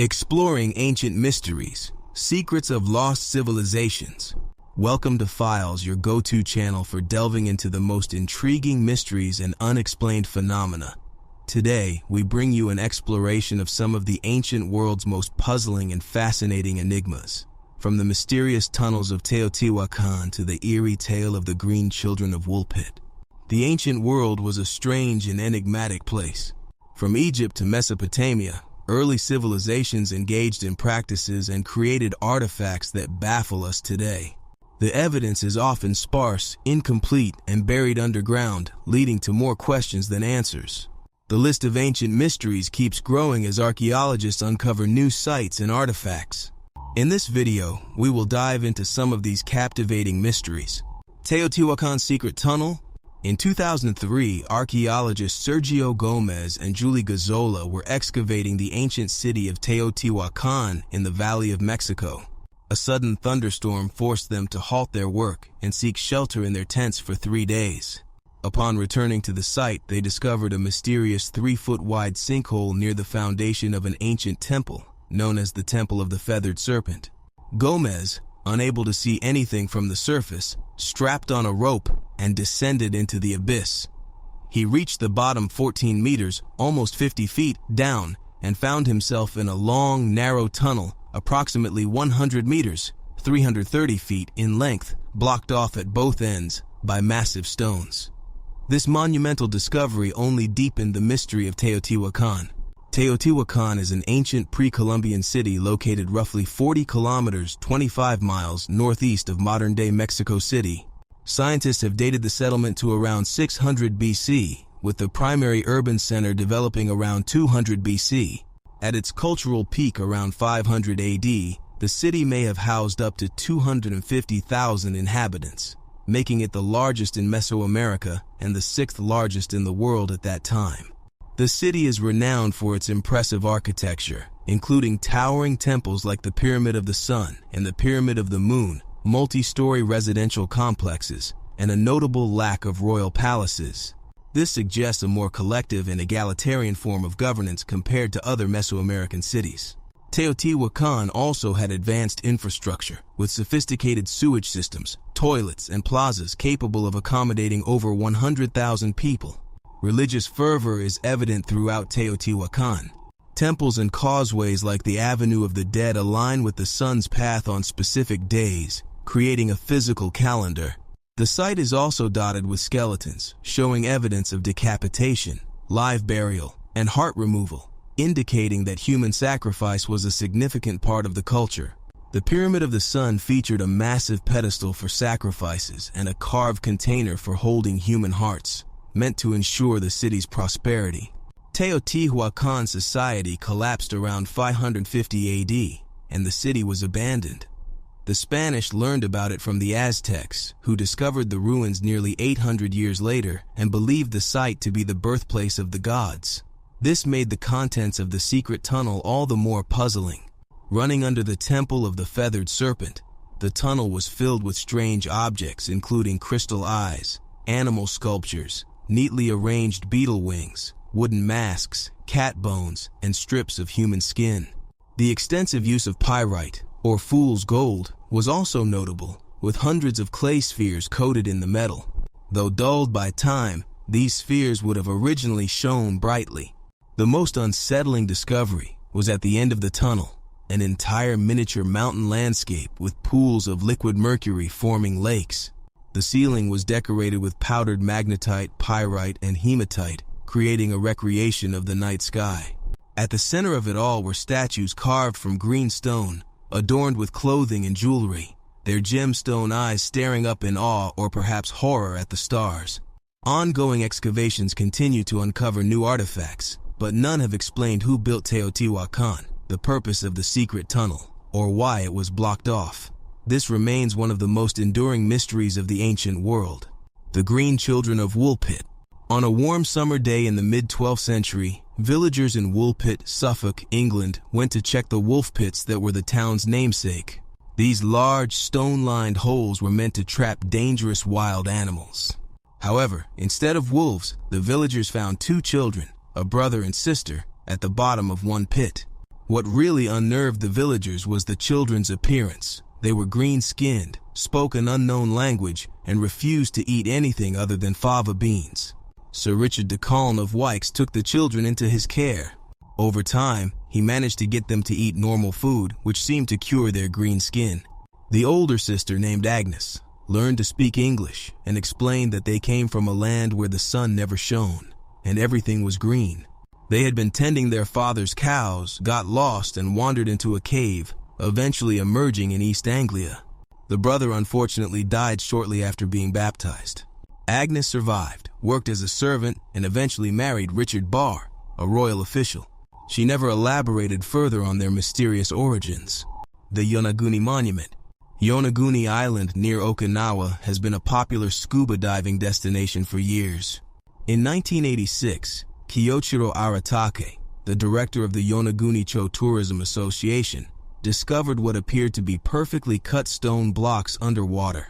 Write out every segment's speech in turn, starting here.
Exploring ancient mysteries, secrets of lost civilizations. Welcome to Files, your go-to channel for delving into the most intriguing mysteries and unexplained phenomena. Today, we bring you an exploration of some of the ancient world's most puzzling and fascinating enigmas. From the mysterious tunnels of Teotihuacan to the eerie tale of the Green Children of Woolpit. The ancient world was a strange and enigmatic place. From Egypt to Mesopotamia, early civilizations engaged in practices and created artifacts that baffle us today. The evidence is often sparse, incomplete, and buried underground, leading to more questions than answers. The list of ancient mysteries keeps growing as archaeologists uncover new sites and artifacts. In this video, we will dive into some of these captivating mysteries. Teotihuacan's Secret Tunnel. In 2003, archaeologists Sergio Gomez and Julie Gazzola were excavating the ancient city of Teotihuacan in the Valley of Mexico. A sudden thunderstorm forced them to halt their work and seek shelter in their tents for 3 days. Upon returning to the site, they discovered a mysterious 3-foot-wide sinkhole near the foundation of an ancient temple, known as the Temple of the Feathered Serpent. Gomez, unable to see anything from the surface, strapped on a rope and descended into the abyss. He reached the bottom 14 meters, almost 50 feet, down, and found himself in a long, narrow tunnel, approximately 100 meters, 330 feet in length, blocked off at both ends by massive stones. This monumental discovery only deepened the mystery of Teotihuacan. Teotihuacan is an ancient pre-Columbian city located roughly 40 kilometers 25 miles northeast of modern-day Mexico City. Scientists have dated the settlement to around 600 BC, with the primary urban center developing around 200 BC. At its cultural peak around 500 AD, the city may have housed up to 250,000 inhabitants, making it the largest in Mesoamerica and the 6th largest in the world at that time. The city is renowned for its impressive architecture, including towering temples like the Pyramid of the Sun and the Pyramid of the Moon, multi-story residential complexes, and a notable lack of royal palaces. This suggests a more collective and egalitarian form of governance compared to other Mesoamerican cities. Teotihuacan also had advanced infrastructure, with sophisticated sewage systems, toilets, and plazas capable of accommodating over 100,000 people. Religious fervor is evident throughout Teotihuacan. Temples and causeways like the Avenue of the Dead align with the sun's path on specific days, creating a physical calendar. The site is also dotted with skeletons, showing evidence of decapitation, live burial, and heart removal, indicating that human sacrifice was a significant part of the culture. The Pyramid of the Sun featured a massive pedestal for sacrifices and a carved container for holding human hearts, meant to ensure the city's prosperity. Teotihuacan society collapsed around 550 AD, and the city was abandoned. The Spanish learned about it from the Aztecs, who discovered the ruins nearly 800 years later and believed the site to be the birthplace of the gods. This made the contents of the secret tunnel all the more puzzling. Running under the Temple of the Feathered Serpent, the tunnel was filled with strange objects including crystal eyes, animal sculptures, neatly arranged beetle wings, wooden masks, cat bones, and strips of human skin. The extensive use of pyrite, or fool's gold, was also notable, with hundreds of clay spheres coated in the metal. Though dulled by time, these spheres would have originally shone brightly. The most unsettling discovery was at the end of the tunnel, an entire miniature mountain landscape with pools of liquid mercury forming lakes. The ceiling was decorated with powdered magnetite, pyrite, and hematite, creating a recreation of the night sky. At the center of it all were statues carved from green stone, adorned with clothing and jewelry, their gemstone eyes staring up in awe or perhaps horror at the stars. Ongoing excavations continue to uncover new artifacts, but none have explained who built Teotihuacan, the purpose of the secret tunnel, or why it was blocked off. This remains one of the most enduring mysteries of the ancient world. The Green Children of Woolpit. On a warm summer day in the mid-12th century, villagers in Woolpit, Suffolk, England, went to check the wolf pits that were the town's namesake. These large, stone-lined holes were meant to trap dangerous wild animals. However, instead of wolves, the villagers found 2 children, a brother and sister, at the bottom of one pit. What really unnerved the villagers was the children's appearance. They were green-skinned, spoke an unknown language, and refused to eat anything other than fava beans. Sir Richard de Calne of Wykes took the children into his care. Over time, he managed to get them to eat normal food, which seemed to cure their green skin. The older sister, named Agnes, learned to speak English and explained that they came from a land where the sun never shone, and everything was green. They had been tending their father's cows, got lost, and wandered into a cave, eventually emerging in East Anglia. The brother unfortunately died shortly after being baptized. Agnes survived, worked as a servant, and eventually married Richard Barr, a royal official. She never elaborated further on their mysterious origins. The Yonaguni Monument. Yonaguni Island near Okinawa has been a popular scuba diving destination for years. In 1986, Kiyochiro Aratake, the director of the Yonaguni-cho Tourism Association, discovered what appeared to be perfectly cut stone blocks underwater.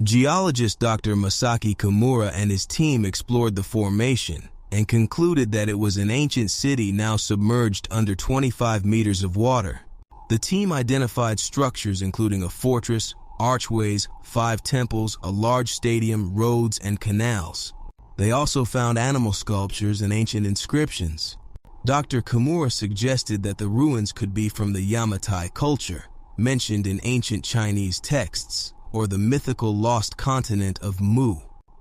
Geologist Dr. Masaki Kimura and his team explored the formation and concluded that it was an ancient city now submerged under 25 meters of water. The team identified structures including a fortress, archways, 5 temples, a large stadium, roads, and canals. They also found animal sculptures and ancient inscriptions. Dr. Kimura suggested that the ruins could be from the Yamatai culture, mentioned in ancient Chinese texts, or the mythical lost continent of Mu.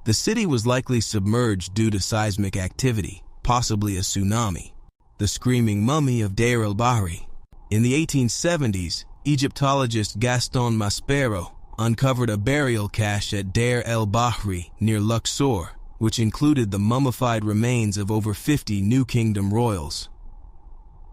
The city was likely submerged due to seismic activity, possibly a tsunami. The Screaming Mummy of Deir el-Bahri. In the 1870s, Egyptologist Gaston Maspero uncovered a burial cache at Deir el-Bahri near Luxor, which included the mummified remains of over 50 New Kingdom royals.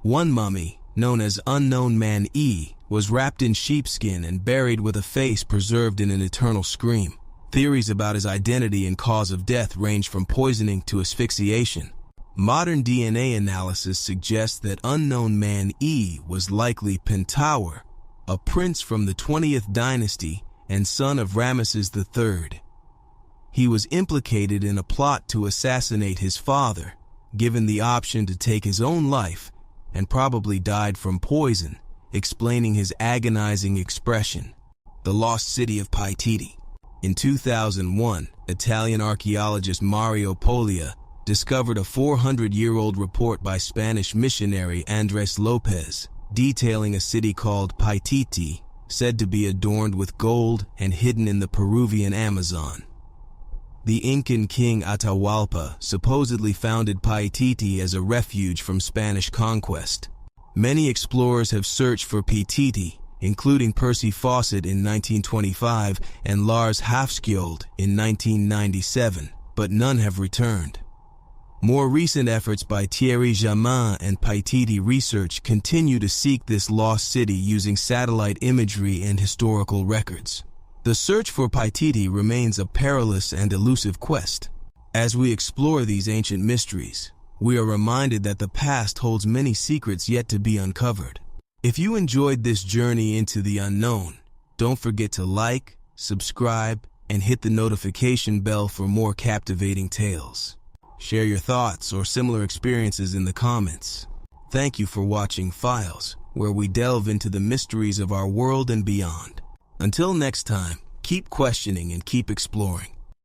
One mummy, known as Unknown Man E, was wrapped in sheepskin and buried with a face preserved in an eternal scream. Theories about his identity and cause of death range from poisoning to asphyxiation. Modern DNA analysis suggests that Unknown Man E was likely Pentawer, a prince from the 20th dynasty and son of Ramesses III. He was implicated in a plot to assassinate his father, given the option to take his own life, and probably died from poison, explaining his agonizing expression. The Lost City of Paititi. In 2001, Italian archaeologist Mario Poglia discovered a 400-year-old report by Spanish missionary Andrés López, detailing a city called Paititi, said to be adorned with gold and hidden in the Peruvian Amazon. The Incan king Atahualpa supposedly founded Paititi as a refuge from Spanish conquest. Many explorers have searched for Paititi, including Percy Fawcett in 1925 and Lars Hafskjold in 1997, but none have returned. More recent efforts by Thierry Jamin and Paititi Research continue to seek this lost city using satellite imagery and historical records. The search for Paititi remains a perilous and elusive quest. As we explore these ancient mysteries, we are reminded that the past holds many secrets yet to be uncovered. If you enjoyed this journey into the unknown, don't forget to like, subscribe, and hit the notification bell for more captivating tales. Share your thoughts or similar experiences in the comments. Thank you for watching Files, where we delve into the mysteries of our world and beyond. Until next time, keep questioning and keep exploring.